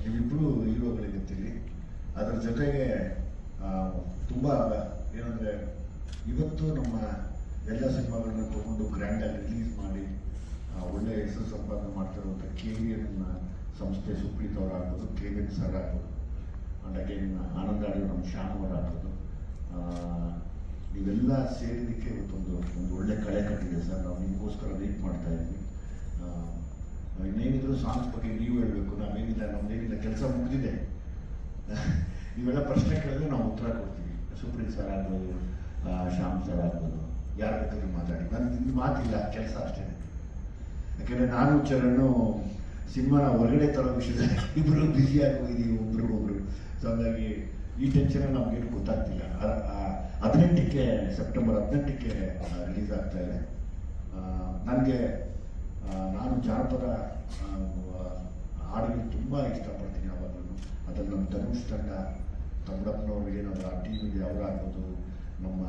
ನೀವಿಬ್ಬರು ಹೀರೋಗಳಿಗಂತೀರಿ. ಅದರ ಜೊತೆಗೆ ತುಂಬ ಏನಂದರೆ ಇವತ್ತು ನಮ್ಮ ಎಲ್ಲ ಸಿನಿಮಾಗಳನ್ನ ತೊಗೊಂಡು ಗ್ರ್ಯಾಂಡಾಗಿ ರಿಲೀಸ್ ಮಾಡಿ ಒಳ್ಳೆಯ ಹೆಸರು ಸಂಪಾದನೆ ಮಾಡ್ತಿರುವಂಥ KVN ಸಂಸ್ಥೆ ಸುಪ್ರೀತ್ ಅವರಾಗ್ಬೋದು, KVN ಸರ್ ಆಗ್ಬೋದು, ಆ್ಯಂಡ್ ಅಗೇನ್ ಆನಂದ ಆಡಿಯೋ ನಮ್ಮ ಶ್ಯಾಮ್ ಅವರಾಗ್ಬೋದು, ನೀವೆಲ್ಲ ಸೇರಿದಕ್ಕೆ ಇವತ್ತೊಂದು ಒಳ್ಳೆ ಕಳೆ ಕಟ್ಟಿದೆ ಸರ್. ನಾವು ನಿಮಗೋಸ್ಕರ ವೇಟ್ ಮಾಡ್ತಾ ಇದ್ವಿ. ಇನ್ನೇನಿದ್ರು ಸಾಂಗ್ಸ್ ಬಗ್ಗೆ ನೀವು ಹೇಳಬೇಕು, ನಾವೇನಿಲ್ಲ, ನಮ್ದೇನಿಲ್ಲ, ಕೆಲಸ ಮುಗಿದಿದೆ. ನೀವೆಲ್ಲ ಪ್ರಶ್ನೆ ಕೇಳಿದ್ರೆ ನಾವು ಉತ್ತರ ಕೊಡ್ತೀವಿ. ಸುಪ್ರೀತ್ ಸರ್ ಆಗ್ಬೋದು, ಶ್ಯಾಮ್ ಸರ್ ಆಗ್ಬೋದು, ಯಾರು ಬೇಕಾದ್ರೂ ಮಾತಾಡಿ. ನನ್ನ ಮಾತಿಲ್ಲ, ಕೆಲಸ ಅಷ್ಟೇ. ಯಾಕೆಂದರೆ ನಾನು ಚರಣು ಸಿನಿಮಾನ ಹೊರಗಡೆ ತರೋ ವಿಷಯದಲ್ಲಿ ಇಬ್ಬರು ಬ್ಯುಸಿಯಾಗಿ ಹೋಗಿದ್ದೀವಿ ಒಬ್ರಿಗೊಬ್ರು. ಸೊ ಹಾಗಾಗಿ ಈ ಟೆನ್ಷನ್ ನಮಗೇನು ಗೊತ್ತಾಗ್ತಿಲ್ಲ. 18ಕ್ಕೆ ಸೆಪ್ಟೆಂಬರ್ 18ಕ್ಕೆ ರಿಲೀಸ್ ಆಗ್ತಾ ಇದೆ. ನನಗೆ ನಾನು ಜಾನಪದ ಹಾಡುಗಳು ತುಂಬ ಇಷ್ಟಪಡ್ತೀನಿ ಯಾವಾಗಲೂ. ಅದ್ರಲ್ಲಿ ನಮ್ಮ ಧನುಷ್ ತಂಡ, ತಮ್ಮಡಪ್ಪನವ್ರು ಏನಾದ್ರು ಆ ಟೀಮ್ ಇದೆ ಅವರಾಗ್ಬೋದು, ನಮ್ಮ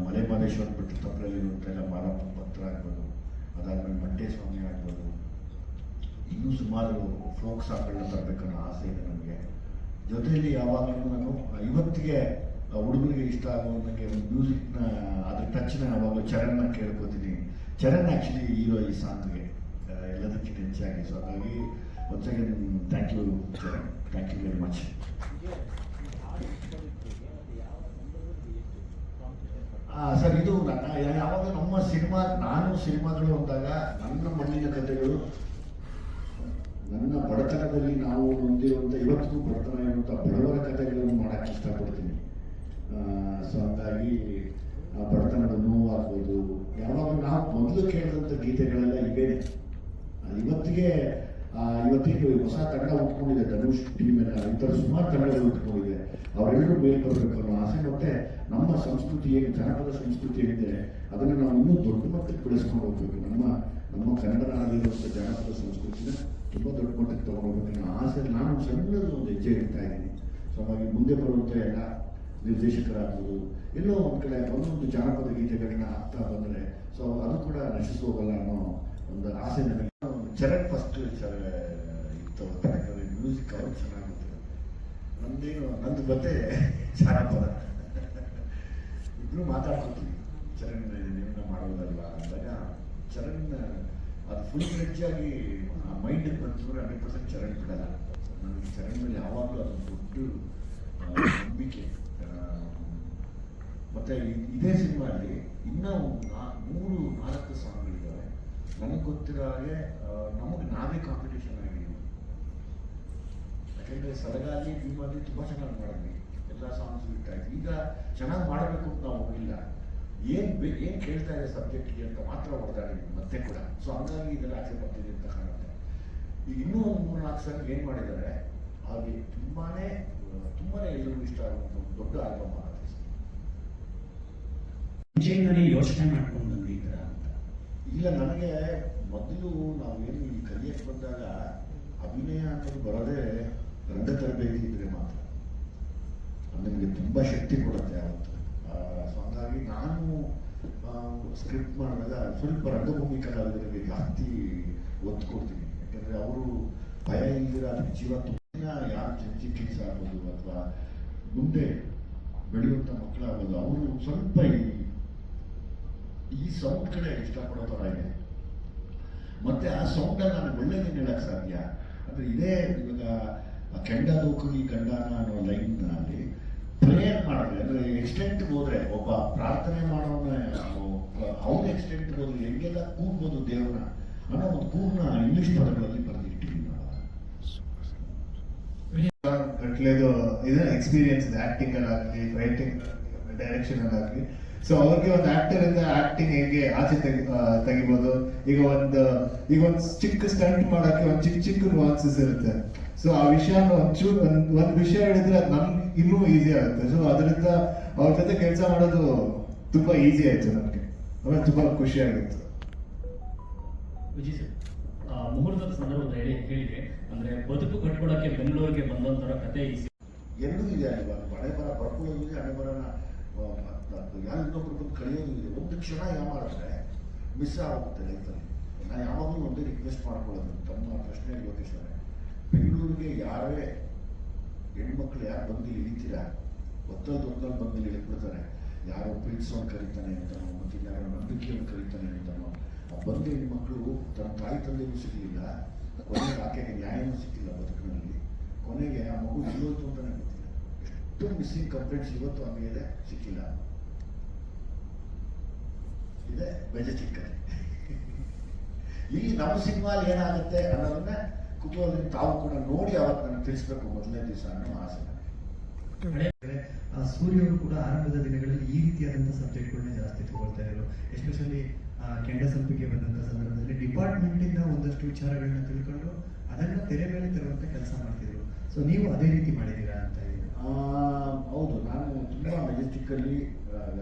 ಮಲೆ ಮಹದೇಶ್ವರ ಬಿಟ್ಟು ತಪ್ಪರಲ್ಲಿರುವಂತೆಲ್ಲ ಮಾರಪ್ಪ ಭಕ್ತರ ಆಗ್ಬೋದು, ಅದಾದ್ಮೇಲೆ ಮಂಟೇಸ್ವಾಮಿ ಆಗ್ಬೋದು, ಇನ್ನೂ ಸುಮಾರು ಫೋಕ್ ಸಾಂಗ್ಗಳನ್ನ ತರಬೇಕನ್ನೋ ಆಸೆ ಇದೆ ನನಗೆ. ಜೊತೆಯಲ್ಲಿ ಯಾವಾಗಲೂ ನಾನು ಇವತ್ತಿಗೆ ಹುಡುಗರಿಗೆ ಇಷ್ಟ ಆಗೋದಕ್ಕೆ ಒಂದು ಮ್ಯೂಸಿಕ್ನ ಅದ್ರ ಟಚ್ನ ಯಾವಾಗಲೂ ಚರಣ್ನ ಕೇಳ್ಕೊತೀನಿ. ಚರಣ್ ಆ್ಯಕ್ಚುಲಿ ಹೀರೋ ಈ ಸಾಂಗ್ಗೆ ಎಲ್ಲದಕ್ಕಿಂತ ಹೆಚ್ಚಾಗಿ. ಸೊ ಹಾಗಾಗಿ once again thank you Charan, thank you very much. Sir, ಇದು ಯಾವಾಗ ನಮ್ಮ ಸಿನಿಮಾಗಳು ಅಂದಾಗ ನನ್ನ ಮಣ್ಣಿನ ಕಥೆಗಳು, ನನ್ನ ಬಡತನದಲ್ಲಿ ನಾವು ಹೊಂದಿರುವಂಥ ಇವತ್ತಿಗೂ ಬಡತನ ಇರುವಂಥ ಬಡವರ ಕಥೆಗಳನ್ನು ಮಾಡೋಕ್ಕೆ ಇಷ್ಟಪಡ್ತೀನಿ. ಸೊ ಹಾಗಾಗಿ ಬಡತನದ ನೋವು ಆಗ್ಬೋದು, ಯಾವಾಗ ನಾವು ಮೊದಲು ಕೇಳಿದಂಥ ಗೀತೆಗಳೆಲ್ಲ ಇವೇನೆ. ಇವತ್ತಿಗೆ ಹೊಸ ತಂಡ ಉಟ್ಕೊಂಡಿದೆ, ಧನುಷ್ ಟೀಮ್ ಎಲ್ಲ ಈ ಥರ ಸುಮಾರು ತಂಡಗಳು ಉಟ್ಕೊಂಡಿದೆ. ಅವರೆಲ್ಲರೂ ಮೇಲ್ ಬರಬೇಕು ಅನ್ನೋ ಆಸೆ. ಮತ್ತೆ ನಮ್ಮ ಸಂಸ್ಕೃತಿ ಏನು, ಜನಪದ ಸಂಸ್ಕೃತಿ ಏನಿದೆ ಅದನ್ನು ನಾವು ಇನ್ನೂ ದೊಡ್ಡ ಮಟ್ಟಕ್ಕೆ ಬೆಳೆಸ್ಕೊಂಡು ಹೋಗ್ಬೇಕು. ನಮ್ಮ ಕನ್ನಡ ನಾಡಿರುವಂಥ ಜನಪದ ಸಂಸ್ಕೃತಿನ ತುಂಬ ದೊಡ್ಡ ಮಟ್ಟಕ್ಕೆ ತಗೊಂಡೋಗ್ಬೇಕು ಅನ್ನೋ ಆಸೆ ನಾನು ಸಣ್ಣದು ಒಂದು ಹೆಜ್ಜೆ ಇಡ್ತಾ ಇದ್ದೀನಿ. ಸೊ ಹಾಗಾಗಿ ಮುಂದೆ ಬರುವಂಥ ಎಲ್ಲ ನಿರ್ದೇಶಕರಾಗ್ಬೋದು, ಎಲ್ಲೋ ಒಂದು ಕಡೆ ಒಂದೊಂದು ಜಾನಪದ ಗೀತೆಗಳನ್ನ ಹಾಕ್ತಾ ಬಂದರೆ ಸೊ ಅದು ಕೂಡ ನಶಿಸಿ ಹೋಗಲ್ಲ ಅನ್ನೋ ಒಂದು ಆಸೆ ನನಗೆ. ಚರಣ್ ಫಸ್ಟ್ ಇತ್ತು, ಯಾಕಂದರೆ ಮ್ಯೂಸಿಕ್ ಅವ್ರು ಚೆನ್ನಾಗಿರುತ್ತೆ. ನಂದು ಮತ್ತೆ ಜಾನಪದ ಇಬ್ಬರು ಮಾತಾಡ್ಕೊತೀವಿ. ಚರಣ್ ನೀವನ್ನ ಮಾಡೋದಲ್ವಾ ಅಂದಾಗ ಚರಣ್ ಅದು ಫುಲ್ ಫ್ಲೆಡ್ಜಾಗಿ ಮೈಂಡಿಗೆ ಬಂತಂದ್ರೆ 100% ಚರಣ್ ಬಿಡಲ್ಲ. ನನಗೆ ಚರಣ್ ಮೇಲೆ ಯಾವಾಗಲೂ ಅದೊಂದು ದೊಡ್ಡ ನಂಬಿಕೆ. ಮತ್ತು ಇದೇ ಸಿನಿಮಾಲ್ಲಿ ಇನ್ನೂ 3-4 ಸಾಂಗ್ಗಳಿದ್ದಾವೆ. ನನಗೆ ಗೊತ್ತಿರೋ ಹಾಗೆ ನಮಗೆ ನಾವೇ ಕಾಂಪಿಟೇಷನ್ ಆಗಿದ್ದೀವಿ. ಯಾಕೆಂದರೆ ಸಲಗಾಲಿ ಭೀಮಾಲಿ ತುಂಬ ಚೆನ್ನಾಗಿ ಮಾಡಿದ್ವಿ, ಎಲ್ಲ ಸಾಂಗ್ಸ್ ಬಿಟ್ಟಾಯ್ತು. ಈಗ ಚೆನ್ನಾಗಿ ಮಾಡಬೇಕು ಅಂತ ನಾವು ಹೋಗಿಲ್ಲ, ಏನು ಕೇಳ್ತಾ ಇದೆ ಸಬ್ಜೆಕ್ಟ್ಗೆ ಅಂತ ಮಾತ್ರ ಹೊಡೆದಾಡಿದ್ವಿ ಮತ್ತೆ ಕೂಡ. ಸೊ ಹಂಗಾಗಿ ಇದೆಲ್ಲ ಆಚೆ ಬರ್ತಿದೆ ಅಂತ ಕಾಣುತ್ತೆ. ಈಗ ಇನ್ನೂ ಒಂದು 3-4 ಸಾಂಗ್ ಏನು ಮಾಡಿದ್ದಾರೆ, ಹಾಗೆ ತುಂಬಾ ಎಲ್ಲರಿಗೂ ಇಷ್ಟ ಆಗುವಂಥ ಒಂದು ದೊಡ್ಡ ಆಲ್ಬಮ್ ಆಗುತ್ತೆ. ಯೋಚನೆ ಮಾಡ್ಕೊಂಡು ಬಂದಿದ್ದೀರಾ ಅಂತ? ಇಲ್ಲ, ನನಗೆ ಮೊದಲು ನಾವೇನು ಈ ಕಲಿಯಕ್ಕೆ ಬಂದಾಗ ಅಭಿನಯ ಅನ್ನೋದು ಬರೋದೇ ರಂಗ ತರಬೇತಿ ಇದ್ರೆ ಮಾತ್ರ. ಅದು ನನಗೆ ತುಂಬ ಶಕ್ತಿ ಕೊಡುತ್ತೆ ಯಾವತ್ತು. ಸೊ ಹಾಗಾಗಿ ನಾನು ಸ್ಕ್ರಿಪ್ಟ್ ಮಾಡಿದಾಗ ಸ್ವಲ್ಪ ರಂಗಭೂಮಿ ಕಲಾವಿದರಿಗೆ ಜಾಸ್ತಿ ಒತ್ತು ಕೊಡ್ತೀನಿ. ಯಾಕಂದರೆ ಅವರು ಭಯ ಇಲ್ದಿರ ಅದಕ್ಕೆ ಜೀವ ತುಂಬ ಯಾರು ಚಿಕ್ಕ ಆಗ್ಬೋದು ಅಥವಾ ಮುಂದೆ ಬೆಳೆಯುವಂಥ ಮಕ್ಕಳಾಗೋದು, ಅವರು ಸ್ವಲ್ಪ ಈ ಸೌಂಡ್ ಕಡೆ ಇಷ್ಟಪಡೋ ಥರ ಇದೆ. ಮತ್ತೆ ಆ ಸೌಂಡನ್ನು ನಾನು ಒಳ್ಳೆಯದೇನು ಹೇಳಕ್ಕೆ ಸಾಧ್ಯ ಅಂದರೆ ಇದೇ ಇವಾಗ ಕೆಂಡದೋಕುಲಿ ಗಂಡನ ಅನ್ನೋ ಲೈನ್ನಲ್ಲಿ ಪ್ರೇಯರ್ ಮಾಡಿದ್ರೆ, ಅಂದರೆ ಎಕ್ಸ್ಟೆಂಟ್ಗೆ ಹೋದರೆ ಒಬ್ಬ ಪ್ರಾರ್ಥನೆ ಮಾಡೋನ ಅವ್ರ ಎಕ್ಸ್ಟೆಂಟ್ಗೆ ಹೋದ್ರೆ ಹೆಂಗೆಲ್ಲ ಕೂಗ್ಬೋದು ದೇವ್ರನ್ನ ಅನ್ನೋ ಒಂದು ಕೂಗ್ನ ಇಂಗ್ಲೀಷ್ ಪದಗಳಲ್ಲಿ ಬರೆದಿಟ್ಟಿದ್ದೀನಿ ನಾವು. ಗಟ್ಲೆದು ಇದೆ ಎಕ್ಸ್ಪೀರಿಯನ್ಸ್ ಇದೆ, ಆಕ್ಟಿಂಗ್ ಅಲ್ಲಾಗಲಿ, ರೈಟಿಂಗ್, ಡೈರೆಕ್ಷನ್ ಅಲ್ಲಾಗಲಿ. ಸೊ ಅವ್ರಿಗೆ ಒಂದು ಆಕ್ಟರ್ ಇಂದ ಆಕ್ಟಿಂಗ್ ಹೇಗೆ ಆಚೆ ತೆಗಿಬೋದು. ಈಗ ಒಂದು ಚಿಕ್ಕ ಸ್ಟಂಟ್ ಮಾಡಕ್ಕೆ ಒಂದು ಚಿಕ್ಕ ನುವಾನ್ಸಸ್ ಇರುತ್ತೆ. ಸೊ ಆ ವಿಷಯ ಒಂದು ವಿಷಯ ಹೇಳಿದ್ರೆ ಅದು ನಮ್ಗೆ ಇನ್ನೂ ಈಸಿ ಆಗುತ್ತೆ. ಸೊ ಅದರಿಂದ ಅವ್ರ ಜೊತೆ ಕೆಲಸ ಮಾಡೋದು ತುಂಬಾ ಈಸಿ ಆಯ್ತು ನನಗೆ, ಆಮೇಲೆ ತುಂಬಾ ಖುಷಿ ಆಗಿತ್ತು. ವಿಜಯ್ ಸರ್, ಮುಹೂರ್ತದ ಸಂದರ್ಭದಲ್ಲಿ ಹೇಳಿಕೆ ಅಂದ್ರೆ ಬದುಕು ಕಟ್ಕೊಡಕ್ಕೆ ಬೆಂಗಳೂರಿಗೆ ಬಂದಂತರ ಕತೆ ಎರಡೂ ಇದೆ ಅಲ್ವಾ. ಹಣೆ ಬರ ಬರ್ಕೊಳ್ಳೋದು ಇದೆ, ಹಣೆ ಬರನ ಯಾರು ಇನ್ನೊಬ್ರು ಬಂದು ಕಳೆಯೋದು ಇದೆ. ಒಂದು ಕ್ಷಣ ಮಾಡಿದ್ರೆ ಮಿಸ್ ಆಗುತ್ತೆ ಲೈಫಲ್ಲಿ. ನಾನು ಯಾವಾಗಲೂ ಒಂದೇ ರಿಕ್ವೆಸ್ಟ್ ಮಾಡ್ಕೊಳ್ಳೋದು ತಮ್ಮ ಪ್ರಶ್ನೆ ಯೋಗೇಶ್ವರ, ಬೆಂಗಳೂರಿಗೆ ಯಾರೇ ಹೆಣ್ಮಕ್ಳು ಯಾರು ಬಂದು ಇಳಿತೀರಾ ಒತ್ತಲ್ಲಿ ಬಂದು ಇಳಿದ್ಬಿಡ್ತಾರೆ. ಯಾರೋ ಪ್ರೀತಿಸೋನು ಕರೀತಾನೆ ಅಂತನೋ, ಮತ್ತು ಯಾರೋ ನಂಬಿಕೆಯನ್ನು ಕರೀತಾನೆ ಅಂತನೋ, ಆ ಬಂದು ಹೆಣ್ಮಕ್ಳು ತನ್ನ ತಾಯಿ ತಂದೆಗೂ ಸಿಗಲಿಲ್ಲ, ಕೊನೆಗೆ ಆಕೆಗೆ ನ್ಯಾಯನೂ ಸಿಕ್ಕಿಲ್ಲ ಬದುಕಿನಲ್ಲಿ. ಕೊನೆಗೆ ಆ ಮಗು ಎಲ್ಲೋಯ್ತು ಅಂತಾನೆ ಗೊತ್ತಿಲ್ಲ. ಎಷ್ಟು ಮಿಸ್ಸಿಂಗ್ ಕಂಪ್ಲೇಂಟ್ಸ್ ಇವತ್ತು ಹಂಗೆ ಇದೆ, ಸಿಕ್ಕಿಲ್ಲ. ಇದೆ ಮೆಜೆಸ್ಟಿಕ್ ಕತೆ. ಇಲ್ಲಿ ನಮ್ಮ ಸಿನಿಮಾಲಿ ಏನಾಗುತ್ತೆ ಅನ್ನೋದನ್ನ ಕುತೂಹಲದಿಂದ ತಾವು ಕೂಡ ನೋಡಿ ಅವತ್ತು ನನಗೆ ತಿಳಿಸ್ಬೇಕು ಮೊದಲನೇ ದಿವಸ ಅನ್ನೋ ಆಸೆ. ಸೂರ್ಯ ಅವರು ಕೂಡ ಆರಂಭದ ದಿನಗಳಲ್ಲಿ ಈ ರೀತಿಯಾದಂಥ ಸಬ್ಜೆಕ್ಟ್ಗಳನ್ನ ಜಾಸ್ತಿ ತಗೊಳ್ತಾ ಇದ್ರು. ಎಸ್ಪೆಷಲಿ ಕೆಂಡ ಸಂಪಿಗೆ ಬಂದಂಥ ಸಂದರ್ಭದಲ್ಲಿ ಡಿಪಾರ್ಟ್ಮೆಂಟಿಂದ ಒಂದಷ್ಟು ವಿಚಾರಗಳನ್ನ ತಿಳ್ಕೊಂಡು ಅದನ್ನ ತೆರೆ ಮೇಲೆ ತರುವಂತ ಕೆಲಸ ಮಾಡ್ತಿದ್ರು. ಸೊ ನೀವು ಅದೇ ರೀತಿ ಮಾಡಿದ್ದೀರಾ ಅಂತ ಹೇಳಿ. ಹೌದು, ನಾನು ತುಂಬ ಮೆಜೆಸ್ಟಿಕ್ಕಲ್ಲಿ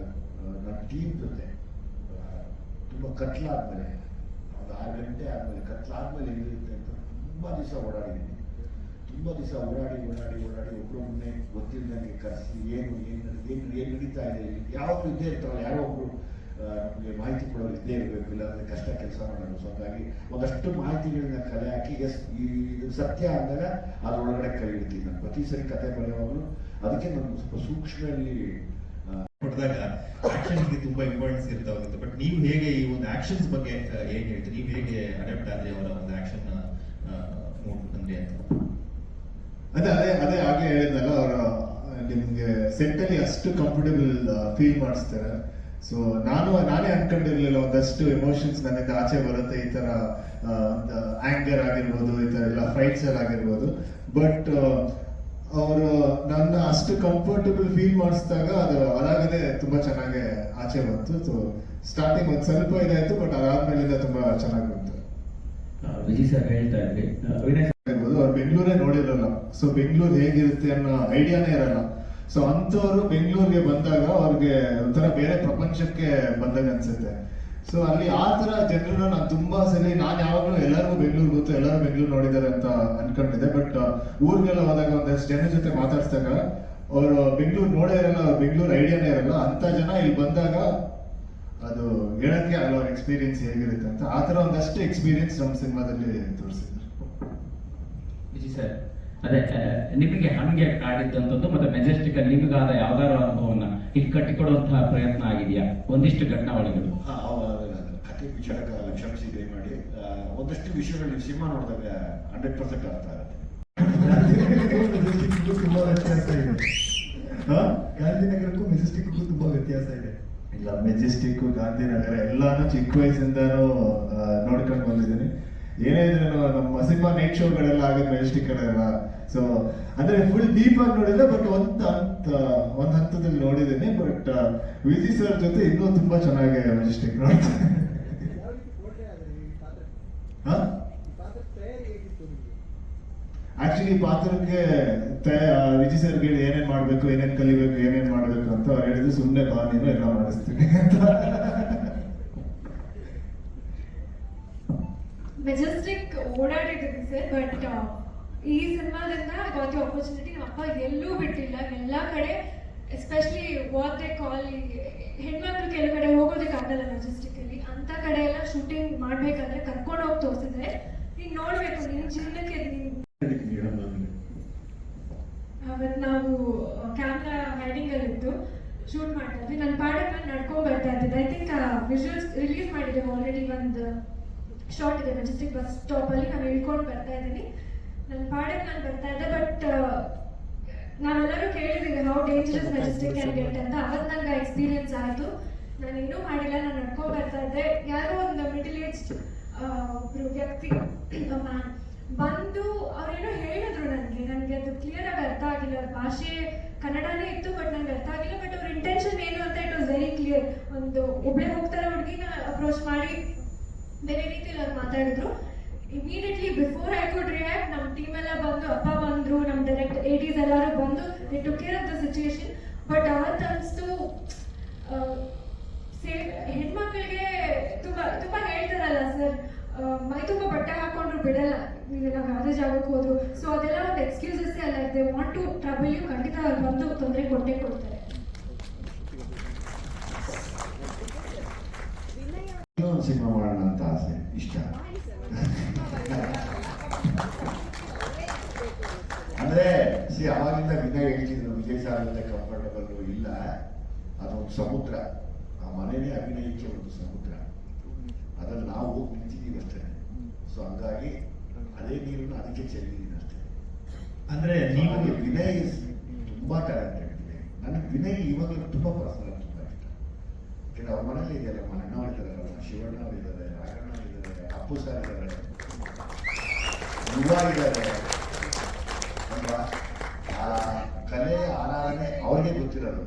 ನನ್ನ ಟೀಮ್ ಜೊತೆ ತುಂಬ ಕತ್ಲಾದ್ಮೇಲೆ ಒಂದು 6 ಗಂಟೆ ಆದಮೇಲೆ ಕತ್ಲಾದ್ಮೇಲೆ ಹೆಂಗಿರುತ್ತೆ ಅಂತ ತುಂಬ ದಿವಸ ಓಡಾಡಿದ್ದೀನಿ. ತುಂಬ ದಿವಸ ಓಡಾಡಿ ಒಬ್ಬರೊಬ್ಬನೇ ಗೊತ್ತಿಲ್ಲದಂಗೆ ಕರೆಸಿ ಏನು ನಡೀತಾ ಇದೆ, ಯಾವಾಗಲೂ ಇದ್ದೇ ಇರ್ತಾರಲ್ಲ, ಯಾರೋ ಒಬ್ರು ನಮಗೆ ಮಾಹಿತಿ ಕೊಡೋರು ಇದ್ದೇ ಇರಬೇಕು, ಇಲ್ಲಾಂದರೆ ಕಷ್ಟ ಕೆಲಸ ಮಾಡೋದು. ಸೊ ಹಾಗಾಗಿ ಒಂದಷ್ಟು ಮಾಹಿತಿಗಳನ್ನ ಕಲೆ ಹಾಕಿ ಇದು ಸತ್ಯ ಅಂದಾಗ ಅದರೊಳಗಡೆ ಕೈ ಇಡ್ತೀನಿ ನಾನು ಪ್ರತಿ ಸರಿ ಕತೆ ಬರೆಯುವಾಗಲೂ. ಅದಕ್ಕೆ ನಾನು ಸ್ವಲ್ಪ ಸೂಕ್ಷ್ಮದಲ್ಲಿ ಕೊಟ್ಟಿದಾಗ ಆಕ್ಷನ್ಸ್ಗೆ ತುಂಬಾ ಇಂಪಾರ್ಟೆನ್ಸ್ ಇರ್ತಾ ಹೋಗುತ್ತೆ. ಬಟ್ ನೀವು ಹೇಗೆ ಈ ಒಂದು ಆಕ್ಷನ್ಸ್ ಬಗ್ಗೆ ಏನ್ ಹೇಳ್ತೀರಿ? ನೀವು ಹೇಗೆ ಅಡಾಪ್ಟ್ ಆದ್ರಿ ಅವರ ಒಂದು ಆಕ್ಷನ್ ಬಂದ್ರಿ ಅಂತ? ಅದೇ ಆಗ್ಲೇ ಹೇಳಿದ್ನಲ್ಲ, ಅವರ ನಿಮ್ಗೆ ಸೆಟ್ ಅಲ್ಲಿ ಅಷ್ಟು ಕಂಫರ್ಟಬಲ್ ಫೀಲ್ ಮಾಡಿಸ್ತಾರೆ. ಸೊ ನಾನೇ ಅನ್ಕೊಂಡಿರ್ಲಿಲ್ಲ ಒಂದಷ್ಟು ಎಮೋಷನ್ಸ್ ನನ್ನಿಂದ ಆಚೆ ಬರುತ್ತೆ, ಈ ತರ ಒಂದು ಆಂಗರ್ ಆಗಿರ್ಬೋದು, ಈ ತರ ಎಲ್ಲ ಫೈಟ್ಸ್ ಅಲ್ಲಿ ಆಗಿರ್ಬೋದು. ಬಟ್ ಅವರು ನನ್ನ ಅಷ್ಟು ಕಂಫರ್ಟಬಲ್ ಫೀಲ್ ಮಾಡಿಸಿದಾಗ ಅದಾಗದೆ ತುಂಬಾ ಚೆನ್ನಾಗಿ ಆಚೆ ಬಂತು. ಸೊ ಸ್ಟಾರ್ಟಿಂಗ್ ಒಂದು ಸ್ವಲ್ಪ ಇದಾಯ್ತು, ಬಟ್ ಅದಾದ್ಮೇಲಿಂದ ತುಂಬಾ ಚೆನ್ನಾಗಿ ಬಂತು. ವಿಜಯ್ ಸರ್ ಹೇಳ್ತಾ ಇದ್ರಿ, ಅವ್ರು ಬೆಂಗಳೂರೇ ನೋಡಿರಲ್ಲ, ಸೊ ಬೆಂಗಳೂರು ಹೇಗಿರುತ್ತೆ ಅನ್ನೋ ಐಡಿಯಾನೇ ಇರಲ್ಲ. ಸೊ ಅಂತವ್ರು ಬೆಂಗಳೂರಿಗೆ ಬಂದಾಗ ಅವ್ರಿಗೆ ಒಂಥರ ಬೇರೆ ಪ್ರಪಂಚಕ್ಕೆ ಬಂದಾಗ ಅನ್ಸುತ್ತೆ. ಸೊ ಅಲ್ಲಿ ಆ ತರ ಜನರನ್ನ ನಾನು ತುಂಬಾ ಸಲ ನಾನು ಯಾವಾಗಲೂ ಎಲ್ಲರಿಗೂ ಬೆಂಗಳೂರು ಗೊತ್ತು, ಎಲ್ಲರೂ ಬೆಂಗಳೂರು ನೋಡಿದ್ದಾರೆ ಅಂತ ಅನ್ಕೊಂಡಿದ್ದೆ. ಬಟ್ ಊರಿಗೆಲ್ಲ ಹೋದಾಗ ಒಂದಷ್ಟು ಜನ ಜೊತೆ ಮಾತಾಡ್ಸಿದಾಗ ಅವರು ಬೆಂಗಳೂರು ನೋಡೇ ಇರಲ್ಲ, ಅವ್ರ ಬೆಂಗಳೂರು ಐಡಿಯಾನೇ ಇರಲ್ಲ. ಅಂತ ಜನ ಇಲ್ಲಿ ಬಂದಾಗ ಅದು ಹೇಳಕ್ಕೆ ಅಲ್ಲ ಅವ್ರ ಎಕ್ಸ್ಪೀರಿಯನ್ಸ್ ಹೇಗಿರುತ್ತೆ ಅಂತ. ಆ ತರ ಒಂದಷ್ಟು ಎಕ್ಸ್ಪೀರಿಯನ್ಸ್ ನಮ್ಮ ಸಿನಿಮಾದಲ್ಲಿ ತೋರಿಸಿದ್ರು. ವಿಜಯ್ ಸರ್, ಅದೇ ನಿಮಗೆ ಹಂಗೆ ಕಾಡಿದ್ದಂಥದ್ದು ಮತ್ತೆ ಮೆಜೆಸ್ಟಿಕ್ ಅಲ್ಲಿ ನಿಮಗಾದ ಯಾವ್ದಾದ್ರು ಅನುಭವನ ಇಲ್ಲಿ ಕಟ್ಟಿಕೊಡುವಂತಹ ಪ್ರಯತ್ನ ಆಗಿದೆಯಾ? ಒಂದಿಷ್ಟು ಘಟನಾವಳಿಗಳು. ಕಥೆ ವಿಚಾರಕ್ಕೆ ಕ್ಷಮಿಸಿ ದಯಮಾಡಿ. ಒಂದಷ್ಟು ವಿಷಯಗಳು ನೀವು ಸಿನಿಮಾ ನೋಡಿದಾಗ 100% ಅರ್ಥ ಆಗುತ್ತೆ. ತುಂಬಾ ವ್ಯತ್ಯಾಸ ಇದೆ. ಗಾಂಧಿನಗರಕ್ಕೂ ಮೆಜೆಸ್ಟಿಕ್ಗೂ ತುಂಬಾ ವ್ಯತ್ಯಾಸ ಇದೆ. ಇಲ್ಲ, ಮೆಜೆಸ್ಟಿಕ್, ಗಾಂಧಿನಗರ ಎಲ್ಲಾನು ಚಿಕ್ಕ ವಯಸ್ಸಿಂದಾನು ನೋಡ್ಕೊಂಡು ಬಂದಿದ್ದೀನಿ. ಏನೇ ಇದ್ರೂ ನಮ್ಮ ಸಿನಿಮಾ ನೈಟ್ ಶೋಗಳೆಲ್ಲ ಆಗೋದು ಮೆಜೆಸ್ಟಿಕ್ ಅಲ್ಲ. ಸೊ ಅಂದ್ರೆ ಫುಲ್ ಡೀಪ್ ಆಗಿ ನೋಡಿಲ್ಲ, ಬಟ್ ಒಂದ್ ಹಂತದಲ್ಲಿ ನೋಡಿದ್ದೀನಿ. ಬಟ್ ವಿಜಯ್ ಸರ್ ಜೊತೆ ಇನ್ನೂ ತುಂಬಾ ಚೆನ್ನಾಗಿ ಮೆಜೆಸ್ಟಿಕ್ ನೋಡ್ತಾರೆ. ಆಕ್ಚುಲಿ ಪಾತ್ರಕ್ಕೆ ವಿಜಯ್ ಸರ್ ಹೇಳಿ ಏನೇನ್ ಮಾಡ್ಬೇಕು, ಏನೇನ್ ಕಲಿಬೇಕು, ಏನೇನ್ ಮಾಡ್ಬೇಕು ಅಂತ ಅವ್ರು ಹೇಳಿದ್ರು. ಸುಮ್ಮನೆ ಬಾ ನೀನು ಎಲ್ಲ ಮಾಡಿಸ್ತೀನಿ ಅಂತ. ಮೆಜೆಸ್ಟಿಕ್ ಓಡಾಡಿದ್ದೀನಿ ಸರ್, ಬಟ್ ಈ ಸಿನಿಮಾದಿಂದ ಗಾಟ್ ದಿ ಆಪರ್ಚುನಿಟಿ. ನಮ್ಮ ಅಪ್ಪ ಎಲ್ಲೂ ಬಿಟ್ಟಿಲ್ಲ, ಎಲ್ಲ ಕಡೆ, ಎಸ್ಪೆಷಲಿ ವಾಟ್ ದೇ ಕಾಲ್, ಹೆಣ್ಮಕ್ಳು ಕೆಲವು ಕಡೆ ಹೋಗೋದಕ್ಕೆ ಆಗಲ್ಲ ಮೆಜೆಸ್ಟಿಕ್ ಅಲ್ಲಿ, ಅಂತ ಕಡೆ ಎಲ್ಲ ಶೂಟಿಂಗ್ ಮಾಡ್ಬೇಕಾದ್ರೆ ಕರ್ಕೊಂಡು ಹೋಗಿ ತೋರಿಸಿದ್ರೆ ನೀನ್ ನೋಡ್ಬೇಕು, ನೀನು ಚಿನ್ನಕ್ಕೆ ಅವತ್ತು ನಾವು ಕ್ಯಾಮ್ರಾ ಹೈಡಿಂಗ್ ಅಲ್ಲಿ ಇದ್ದು ಶೂಟ್ ಮಾಡ್ತಾ ಇದ್ವಿ. ನನ್ನ ಪಾಡಕ್ಕೆ ನಾನು ನಡ್ಕೊಂಡ್ ಬರ್ತಾ ಇದ್ದಿದ್ದೆ. ಐ ಥಿಂಕ್ ವಿಜುವಲ್ಸ್ ರಿಲೀಸ್ ಮಾಡಿದ್ದೇವೆ ಆಲ್ರೆಡಿ. ಒಂದು ಶಾರ್ಟ್ ಇದೆ ಮೆಜೆಸ್ಟಿಕ್ ಬಸ್ ಸ್ಟಾಪ್ ಅಲ್ಲಿ, ನಾನು ಇಳ್ಕೊಂಡು ಬರ್ತಾ ಇದ್ದೀನಿ. ನನ್ನ ಪಾಡಕ್ಕೆ ನಾನು ಬರ್ತಾ ಇದ್ದೆ. ಬಟ್ ನಾವೆಲ್ಲರೂ ಕೇಳಿದ್ದೀವಿ how dangerous Majestic can get ಅಂತ. ಅವತ್ತು ನನಗೆ ಎಕ್ಸ್ಪೀರಿಯನ್ಸ್ ಆಯಿತು. ನಾನು ಏನೂ ಮಾಡಿಲ್ಲ, ನಾನು ನಡ್ಕೊಂಡು ಬರ್ತಾ ಇದ್ದೆ. ಯಾರೋ ಒಂದು ಮಿಡಲ್ ಏಜ್ ಒಬ್ರು ವ್ಯಕ್ತಿ ಮ್ಯಾನ್ ಬಂದು ಅವ್ರೇನೋ ಹೇಳಿದ್ರು ನನಗೆ ಅದು ಕ್ಲಿಯರ್ ಆಗಿ ಅರ್ಥ ಆಗಿಲ್ಲ. ಅವ್ರ ಭಾಷೆ ಕನ್ನಡನೇ ಇತ್ತು, ಬಟ್ ನನಗೆ ಅರ್ಥ ಆಗಿಲ್ಲ. ಬಟ್ ಅವ್ರ ಇಂಟೆನ್ಷನ್ ಏನು ಅಂತ ಇಟ್ ವಾಸ್ ವೆರಿ ಕ್ಲಿಯರ್. ಒಂದು ಒಬ್ಬಳೆ ಹೋಗ್ತಾರೆ ಹುಡುಗಿನ ಅಪ್ರೋಚ್ ಮಾಡಿ ಬೇರೆ ರೀತಿಯಲ್ಲಿ ಅವ್ರು ಮಾತಾಡಿದ್ರು. Immediately before I could react, ನಮ್ಮ ಟೀಮ್ ಎಲ್ಲ ಬಂದು, ಅಪ್ಪ ಬಂದ್ರು, ನಮ್ಮ ಡೈರೆಕ್ಟ್ ADs ಎಲ್ಲರೂ ಬಂದು they took care of the situation. But ಅವತ್ತು ಅನಿಸ್ತು, ಹೆಣ್ಮಕ್ಳಿಗೆ ತುಂಬಾ ಹೇಳ್ತಾರಲ್ಲ ಸರ್, ಮೈ ತುಂಬ ಬಟ್ಟೆ ಹಾಕೊಂಡ್ರು ಬಿಡಲ್ಲ, ನೀವೆಲ್ಲ ಯಾವುದೇ ಜಾಗಕ್ಕೆ ಹೋದ್ರು. ಸೊ ಅದೆಲ್ಲ ಒಂದು ಎಕ್ಸ್ಕ್ಯೂಸಸ್ ಅಲ್ಲ. They want to trouble you, ಖಂಡಿತ ಅವ್ರು ಬಂದು ತೊಂದರೆ ಕೊಟ್ಟೇ ಕೊಡ್ತಾರೆ. ಇನ್ನೊಂದು ಸಿನಿಮಾ ಮಾಡೋಣ ಅಂತ ಆಸೆ, ಇಷ್ಟ. ಅಂದ್ರೆ ಅವಾಗಿಂದ ವಿನಯ್ ಹೇಳ್ತಿದ್ರು ವಿಜಯ್ ಸರ್ ಜೊತೆ ಕಂಫರ್ಟಬಲ್ ಇಲ್ಲ, ಅದೊಂದು ಸಮುದ್ರ, ಆ ಮನೆನೇ ಅಭಿನಯಕ್ಕೆ ಒಂದು ಸಮುದ್ರ, ಅದ್ರಲ್ಲಿ ನಾವು ಹೋಗಿ ನಿಂತಿದ್ದೀವಿ ಅಷ್ಟೇ. ಸೊ ಹಂಗಾಗಿ ಅದೇ ನೀರನ್ನು ಅದಕ್ಕೆ ಚೆಲ್ಲಿದ್ದೀನಿ ಅಷ್ಟೇ. ಅಂದ್ರೆ ನೀವು ನೀವು ವಿನಯ್ ತುಂಬಾ ಟ್ಯಾಲೆಂಟೆಡ್ ಇದೆ. ನನಗೆ ವಿನಯ್ ಇವಾಗಲೂ ತುಂಬಾ ಪರ್ಸನಲ್ ತುಂಬಾ ಇಷ್ಟ. ಯಾಕಂದ್ರೆ ಅವ್ರ ಮನೇಲಿ ಇದೆಯಲ್ಲ, ನಮ್ಮ ಅಣ್ಣವ್ರು ಇದ್ದಾರಲ್ಲ, ಶಿವಣ್ಣ ಅವ್ರು ಇದ್ದಾರೆ, ರಾಘಣ್ಣ ಇದ್ದಾರೆ, ಅಪ್ಪು ಸರ್ ಇದ್ದಾರೆ, ಯುವ ಇದ್ದಾರೆ ಅಲ್ವಾ. ಆ ಕಲೆ ಆರಾಧನೆ ಅವ್ರಿಗೆ ಗೊತ್ತಿರೋದು,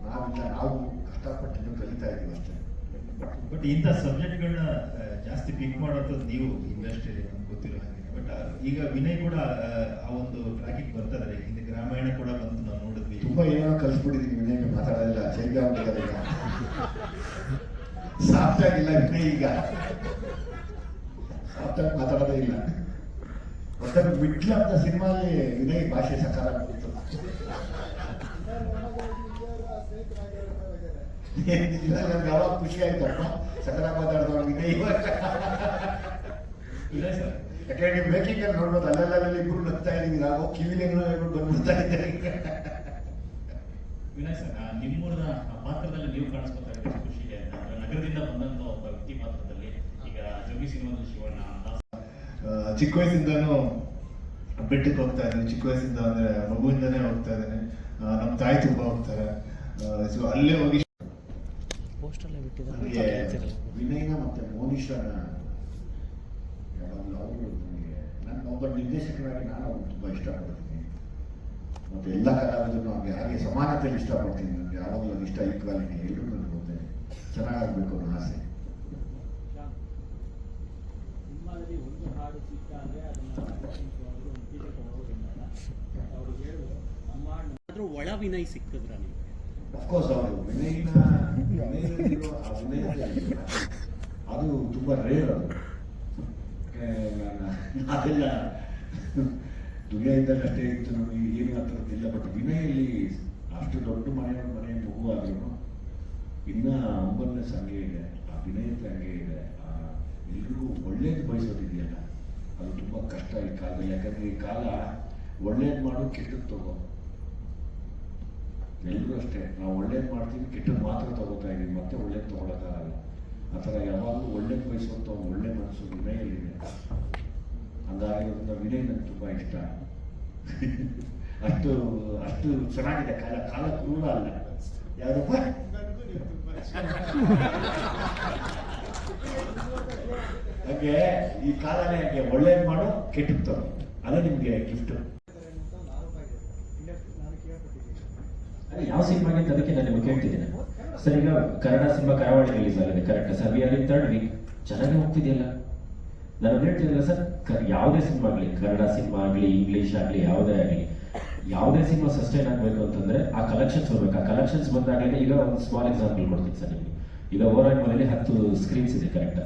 ನಾವಿಲ್ಲ, ನಾವು ಕಷ್ಟಪಟ್ಟು ಕಲಿತಾ ಇದೀವಿ ಅಷ್ಟೇ. ಬಟ್ ಇಂಥ ಸಬ್ಜೆಕ್ಟ್ಗಳನ್ನ ಜಾಸ್ತಿ ಪಿಕ್ ಮಾಡೋದು ನೀವು ಇಂಡಸ್ಟ್ರಿಯಲ್ಲಿ ನಮ್ಗೆ ಗೊತ್ತಿರೋ ಹಾಗೆ. ಬಟ್ ಈಗ ವಿನಯ್ ಕೂಡ ಆ ಒಂದು ಟ್ರ್ಯಾಕಿಗೆ ಬರ್ತಾರೆ. ಹಿಂದೆ ರಾಮಾಯಣ ಕೂಡ ಬಂತು, ನಾವು ನೋಡಿದ್ವಿ. ತುಂಬಾ ಏನೋ ಕಲ್ಸ್ಬಿಟ್ಟಿದೀನಿ ವಿನಯ್, ಮಾತಾಡೋದಿಲ್ಲ, ಚೇಂಜ್ ಆಗ್ಬಿಟ್ಟಿದ್ದಾರೆ ಈಗ, ಸಾಫ್ಟ್ ಆಗಿಲ್ಲ ವಿನಯ್, ಈಗ ಸಾಫ್ಟ್ ಆಗಿ ಮಾತಾಡೋದೇ ಇಲ್ಲ. ಮತ್ತೆ ಮಿಡ್ಲ್ ಆಫ್ ದ ಸಿನಿಮಾಲಿ ವಿನಯ್ ಭಾಷೆ ಸಕಾರ ಆಗ್ಬಿಡ್ತು. ನನ್ಗೆ ಯಾವಾಗ ಖುಷಿ ಆಯ್ತಪ್ಪ ಸಕಲ ಮಾತಾಡಿದವ ವಿನಯ್ ಇವಾಗ. ವಿನಯ್ ಸರ್, ಯಾಕಂದ್ರೆ ನೀವು ಮೇಕಿಂಗ್ ಅಲ್ಲಿ ನೋಡ್ಬೋದು, ಅಲ್ಲೆಲ್ಲ ಇಬ್ರು ನಗ್ತಾ ಇದೀವಿ, ನಾವು ಕಿವಿಲೇನೋ ಹೇಳ್ಬಿಟ್ಟು ಬಂದ್ಬಿಡ್ತಾ ಇದ್ದಾರೆ. ವಿನಯ್ ಸರ್, ನಿಮ್ಮೂರಿನ ಪಾತ್ರದಲ್ಲಿ ನೀವು ಕಾಣಿಸ್ಕೊತಾ ಇದ್ದೀರಿ ಖುಷಿಗೆ. ನಗರದಿಂದ ಬಂದಂತ ಒಬ್ಬ ವ್ಯಕ್ತಿ ಪಾತ್ರದಲ್ಲಿ ಈಗ ಜೋಗಿ ಸಿನಿಮಾದಲ್ಲಿ ಶಿವಣ್ಣ ಚಿಕ್ಕ ವಯಸ್ಸಿಂದನೂ ಬೆಟ್ಟಕ್ಕೆ ಹೋಗ್ತಾ ಇದ್ದೀನಿ. ಚಿಕ್ಕ ವಯಸ್ಸಿಂದ ಅಂದ್ರೆ ಮಗುವಿಂದನೇ ಹೋಗ್ತಾ ಇದ್ದೇನೆ. ನಮ್ಮ ತಾಯಿ ತುಂಬಾ ಹೋಗ್ತಾರೆ. ಸೊ ಅಲ್ಲೇ ಹೋಗಿ ನನಗೆ ವಿನಯ್ನ ಮತ್ತೆ ಮೋನಿಶಾನ ಯಾವಾಗಲೂ ಅವರು ನನಗೆ, ನನ್ನ ಒಬ್ಬ ನಿರ್ದೇಶಕರಾಗಿ ನಾನು ಅವ್ರನ್ನ ತುಂಬ ಇಷ್ಟಪಡ್ತೀನಿ. ಮತ್ತು ಎಲ್ಲ ಕಲಾವಿದರು ಹಾಗೆ ಸಮಾನತೆಯಲ್ಲಿ ಇಷ್ಟಪಡ್ತೀನಿ. ನನಗೆ ಯಾವಾಗಲೂ ಅದು ಇಷ್ಟ, ಈಕ್ವಾಲಿಟಿ ಎಲ್ಲರೂ ನನಗೆ ಗೊತ್ತೇ ಚೆನ್ನಾಗಾಗಬೇಕು ಅನ್ನೋ ಆಸೆ. ಒಳ ವಿನಯ್ ಸಿಕ್ಕಿದ್ರ ನೀವು? ಅಫ್ಕೋರ್ಸ್ ಅವರು ವಿನಯನ ವಿನಯಲ್ಲಿರೋ ಆ ವಿನಯತೆ ಇದೆಯಲ್ಲ, ಅದು ತುಂಬ ರೇರ್. ಅದು ಅದೆಲ್ಲ ದುನಿಯಾದಿಂದ ಅಷ್ಟೇ ಇತ್ತು, ನಮಗೆ ಏನು ಆ ಥರದ್ದಿಲ್ಲ. ಬಟ್ ವಿನಯಲ್ಲಿ ಅಷ್ಟು ದೊಡ್ಡ ಮನೆ ಮಗು ಆದ್ರೂ ಇನ್ನ ಅಂಬಲ್ನೆಸ್ ಹಂಗೆ ಇದೆ, ಆ ವಿನಯತೆ ಹಂಗೆ ಇದೆ. ಎಲ್ರಿಗೂ ಒಳ್ಳೇದು ಬಯಸೋದಿದೆಯಲ್ಲ, ಅದು ತುಂಬ ಕಷ್ಟ ಈ ಕಾಲದಲ್ಲಿ. ಯಾಕಂದ್ರೆ ಈ ಕಾಲ ಒಳ್ಳೇದು ಮಾಡು, ಕೆಟ್ಟದ್ದು ತಗೋ. ಎಲ್ಲರೂ ಅಷ್ಟೇ, ನಾವು ಒಳ್ಳೇದು ಮಾಡ್ತೀವಿ, ಕೆಟ್ಟದ್ದು ಮಾತ್ರ ತಗೋತಾ ಇದೀವಿ, ಮತ್ತೆ ಒಳ್ಳೇದು ತಗೊಳಕ್ಕಾಗಲ್ಲ. ಆ ಥರ ಯಾವಾಗಲೂ ಒಳ್ಳೇದು ಬಯಸುವಂಥ ಒಳ್ಳೆ ಮನಸ್ಸು ವಿನಯಲ್ಲಿದೆ. ಹಂಗಾಗಿರೋದ್ರಿಂದ ವಿನಯ್ ನನಗೆ ತುಂಬ ಇಷ್ಟ. ಅಷ್ಟು ಅಷ್ಟು ಚೆನ್ನಾಗಿದೆ ಕಾಲ ಕ್ರೂರ ಅಲ್ಲ. ಯಾರಪ್ಪ ಹಾಗೆ ಈ ಕಾಲನೇ ಹಾಗೆ, ಒಳ್ಳೇದು ಮಾಡು, ಕೆಟ್ಟದ್ದು ತಗೋ, ಅದೇ ನಿಮ್ಗೆ ಗಿಫ್ಟ್. ಯಾವ ಸಿನಿಮಾಗೆ ಅಂತ ಅದಕ್ಕೆ ನಾನು ನಿಮಗೆ ಕೇಳ್ತಿದ್ದೇನೆ ಸರ್. ಈಗ ಕನ್ನಡ ಸಿನಿಮಾ ಕರಾವಳಿ ರಿಲೀಸ್ ಆಗಿದೆ, correct sir? We are in third weak. ಚೆನ್ನಾಗಿ ಹೋಗ್ತಿದೆಯಲ್ಲ. ನಾನು ಹೇಳ್ತಿದ್ದಿಲ್ಲ ಸರ್, ಯಾವುದೇ ಸಿನಿಮಾ ಆಗಲಿ, ಕನ್ನಡ ಸಿನಿಮಾ ಆಗಲಿ, ಇಂಗ್ಲೀಷ್ ಆಗಲಿ, ಯಾವುದೇ ಆಗಲಿ, ಯಾವುದೇ ಸಿನಿಮಾ ಸಸ್ಟೈನ್ ಆಗಬೇಕು ಅಂತಂದ್ರೆ ಆ ಕಲೆಕ್ಷನ್ಸ್ ಹೋಗ್ಬೇಕು. ಆ ಕಲೆಕ್ಷನ್ಸ್ ಬಂದಾಗಲೇ, ಈಗ ಒಂದು ಸ್ಮಾಲ್ ಎಕ್ಸಾಂಪಲ್ ಕೊಡ್ತೀನಿ ಸರ್ ನಿಮಗೆ. ಈಗ ಓವರಾಲ್ ಮನೆಯಲ್ಲಿ 10 ಸ್ಕ್ರೀನ್ಸ್ ಇದೆ, ಕರೆಕ್ಟ್?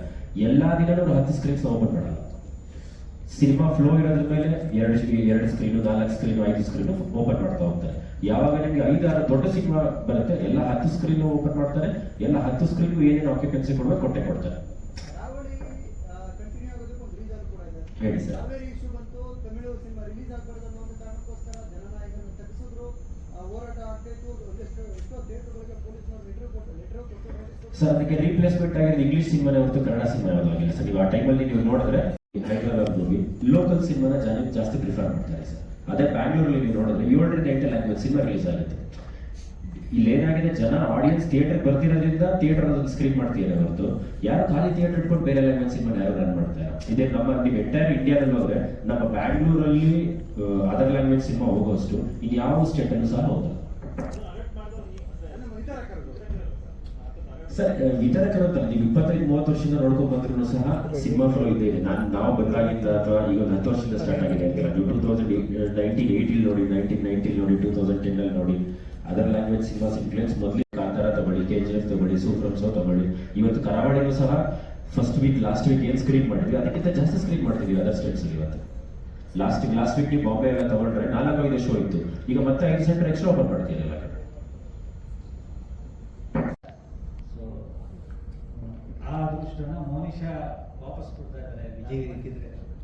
ಎಲ್ಲಾ ದಿನನೂ 10 ಸ್ಕ್ರೀನ್ಸ್ ಓಪನ್ ಮಾಡಲ್ಲ. ಸಿನಿಮಾ ಫ್ಲೋ ಇರೋದ್ರ ಮೇಲೆ 2 ಸ್ಕ್ರೀನು, 4 ಸ್ಕ್ರೀನು, 5 ಸ್ಕ್ರೀನು ಓಪನ್ ಮಾಡ್ತಾ ಹೋಗ್ತಾರೆ. ಯಾವಾಗ ನಿಮಗೆ 5-6 ದೊಡ್ಡ ಸಿನಿಮಾ ಬರುತ್ತೆ, ಎಲ್ಲ 10 ಸ್ಕ್ರೀನ್ ಓಪನ್ ಮಾಡ್ತಾರೆ. ಎಲ್ಲ 10 ಸ್ಕ್ರೀನ್ ಏನೇನು ಆಕ್ಯುಪೆನ್ಸಿ ಕೊಡ್ಬೇಕು ಕೊಟ್ಟೆ ಕೊಡ್ತಾರೆ. ಹೇಳಿ ಸರ್. ಸರ್ ಅದಕ್ಕೆ ರೀಪ್ಲೇಸ್ಮೆಂಟ್ ಆಗಿರೋದು ಇಂಗ್ಲಿಷ್ ಸಿನಿಮಾನೇ ಹೊರತು ಕನ್ನಡ ಸಿನಿಮಾ ಯಾವುದಾಗಿಲ್ಲ ಸರ್. ನೀವು ಆ ಟೈಮಲ್ಲಿ ನೀವು ನೋಡಿದ್ರೆ ಹೈದರಾಬಾದ್ ಮೂವಿ ಲೋಕಲ್ ಸಿನಿಮಾನ ಜನ ಜಾಸ್ತಿ ಪ್ರಿಫರ್ ಮಾಡ್ತಾರೆ ಸರ್. ಅದೇ ಬ್ಯಾಂಗ್ಳೂರಲ್ಲಿ ನೀವು ನೋಡಿದ್ರೆ 7ರಿಂದ 8 ಲ್ಯಾಂಗ್ವೇಜ್ ಸಿನಿಮಾ ರಿಲೀಸ್ ಆಗುತ್ತೆ. ಇಲ್ಲಿ ಏನಾಗಿದೆ, ಜನ ಆಡಿಯನ್ಸ್ ಥಿಯೇಟರ್ ಬರ್ತಿರೋದ್ರಿಂದ ಥಿಯೇಟರ್ ಅದನ್ನು ಸ್ಕ್ರೀನ್ ಮಾಡ್ತಿದ್ದಾರೆ ಹೊರತು ಯಾರು ಖಾಲಿ ಥಿಯೇಟರ್ ಇಟ್ಕೊಂಡು ಬೇರೆ ಲ್ಯಾಂಗ್ವೇಜ್ ಸಿನಿಮಾ ಯಾರು ರನ್ ಮಾಡ್ತಾರೆ? ಇದೇ ನೀವು ಎಂಟೈರ್ ಇಂಡಿಯಾದಲ್ಲಿ ಹೋದ್ರೆ ನಮ್ಮ ಬ್ಯಾಂಗ್ಳೂರಲ್ಲಿ ಅದರ್ ಲ್ಯಾಂಗ್ವೇಜ್ ಸಿನಿಮಾ ಹೋಗೋಷ್ಟು ಇನ್ನು ಯಾವ ಸ್ಟೇಟ್ ಅನ್ನು ಸಹ ಹೋಗಲ್ಲ ಸರ್. ವಿತರಕರು ಅಂತ ನೀವು 25-30 ವರ್ಷದಿಂದ ನೋಡ್ಕೊಂಡು ಬಂದ್ರು ಸಹ ಸಿನಿಮಾ ಫ್ಲೋ ಇದೆ. ನಾವು ಬಂದಾಗಿಂದ ಅಥವಾ ಈಗ ಒಂದು 10 ವರ್ಷದಿಂದ ಸ್ಟಾರ್ಟ್ ಆಗಿದೆ ಅಂತೀರ. ನೀವು 1980 ನೋಡಿ, 1990 ನೋಡಿ, 2010 ನೋಡಿ, ಅದರ್ ಲ್ಯಾಂಗ್ವೇಜ್ ಸಿನಿಮಾಸ್ ಇನ್ಫ್ಲೂಯೆನ್ಸ್ ಮೊದಲು ಕಾಂತಾರ ತಗೊಳ್ಳಿ, KGF ತಗೊಳ್ಳಿ, ಸೂಫ್ರಮ್ಸೋ ತಗೊಳ್ಳಿ. ಇವತ್ತು ಕರಾವಳಿನೂ ಸಹ ಫಸ್ಟ್ ವೀಕ್ ಲಾಸ್ಟ್ ವೀಕ್ ಏನು ಸ್ಕ್ರೀನ್ ಮಾಡಿದ್ವಿ ಅದಕ್ಕಿಂತ ಜಾಸ್ತಿ ಸ್ಕ್ರೀನ್ ಮಾಡ್ತಿದ್ವಿ ಅದರ್ ಸ್ಟೇಟ್ಸ್. ಇವತ್ತು ಲಾಸ್ಟ್ ವೀಕ್ ನೀವು ಬಾಂಬೆ ಎಲ್ಲ ತಗೊಂಡ್ರೆ 4-5 ಶೋ ಇತ್ತು, ಈಗ ಮತ್ತೆ 5 ಸೆಂಟರ್ ಎಕ್ಸ್ಟ್ರಾ ಓಪನ್ ಮಾಡ್ತೀರಲ್ಲ. ಆ ಅದೃಷ್ಟನ ಮೋನಿಶಾ ವಾಪಸ್ ಕೊಡ್ತಾ ಇದ್ದಾರೆ ವಿಜಯ್.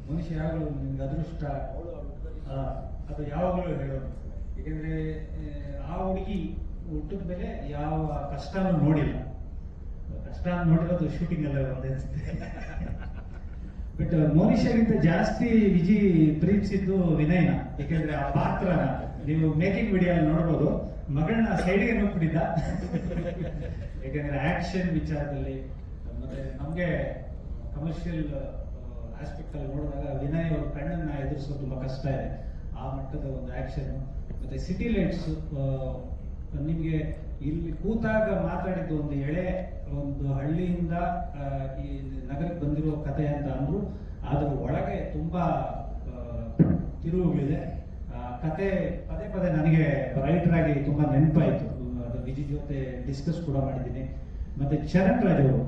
ಮೋನಿಶಾ ಯಾವಾಗಲೂ ನಿಮ್ಗೆ ಅದೃಷ್ಟ ಅದು ಯಾವಾಗಲೂ ಹೇಳೋದು. ಏಕೆಂದರೆ ಆ ಹುಡುಗಿ ಹುಟ್ಟಿದ ಮೇಲೆ ಯಾವ ಕಷ್ಟನೂ ನೋಡಿಲ್ಲ. ಕಷ್ಟ ನೋಡಿರೋದು ಶೂಟಿಂಗ್ ಎಲ್ಲ ಒಂದೇ ಅನ್ಸುತ್ತೆ. ಬಟ್ ಮೋನಿಶಾಗಿಂತ ಜಾಸ್ತಿ ವಿಜಿ ಪ್ರೀತಿಸಿದ್ದು ವಿನಯ್ನ. ಏಕೆಂದ್ರೆ ಆ ಪಾತ್ರನ ನೀವು ಮೇಕಿಂಗ್ ವಿಡಿಯೋ ನೋಡ್ಬೋದು, ಮಗಳನ್ನ ಸೈಡ್ಗೆ ನೋಡ್ಬಿಟ್ಟಿದ್ದ. ಯಾಕೆಂದ್ರೆ ಆಕ್ಷನ್ ವಿಚಾರದಲ್ಲಿ ಮತ್ತೆ ನಮಗೆ ಕಮರ್ಷಿಯಲ್ ಆಸ್ಪೆಕ್ಟ್ ಅಲ್ಲಿ ನೋಡಿದಾಗ ವಿನಯ್ ಅವ್ರ ಕಣ್ಣನ್ನ ಎದುರಿಸೋದು ತುಂಬಾ ಕಷ್ಟ ಇದೆ. ಆ ಮಟ್ಟದ ಒಂದು ಆಕ್ಷನ್. ಮತ್ತೆ ಸಿಟಿ ಲೈಟ್ಸ್ ನಿಮಗೆ ಇಲ್ಲಿ ಕೂತಾಗ ಮಾತಾಡಿದ್ದು ಒಂದು ಒಂದು ಹಳ್ಳಿಯಿಂದ ಈ ನಗರಕ್ಕೆ ಬಂದಿರೋ ಕಥೆ ಅಂತ ಅಂದ್ರು, ಅದ್ರ ಒಳಗೆ ತುಂಬಾ ತಿರುವುಗಳಿದೆ. ಕತೆ ಪದೇ ಪದೇ ನನಗೆ ರೈಟರ್ ಆಗಿ ತುಂಬಾ ನೆನಪಾಯಿತು. ಅದು ವಿಜಿ ಜೊತೆ ಡಿಸ್ಕಸ್ ಕೂಡ ಮಾಡಿದ್ದೀನಿ. ಮತ್ತೆ ಚರಣ್ ರಾಜ್ ಅವರು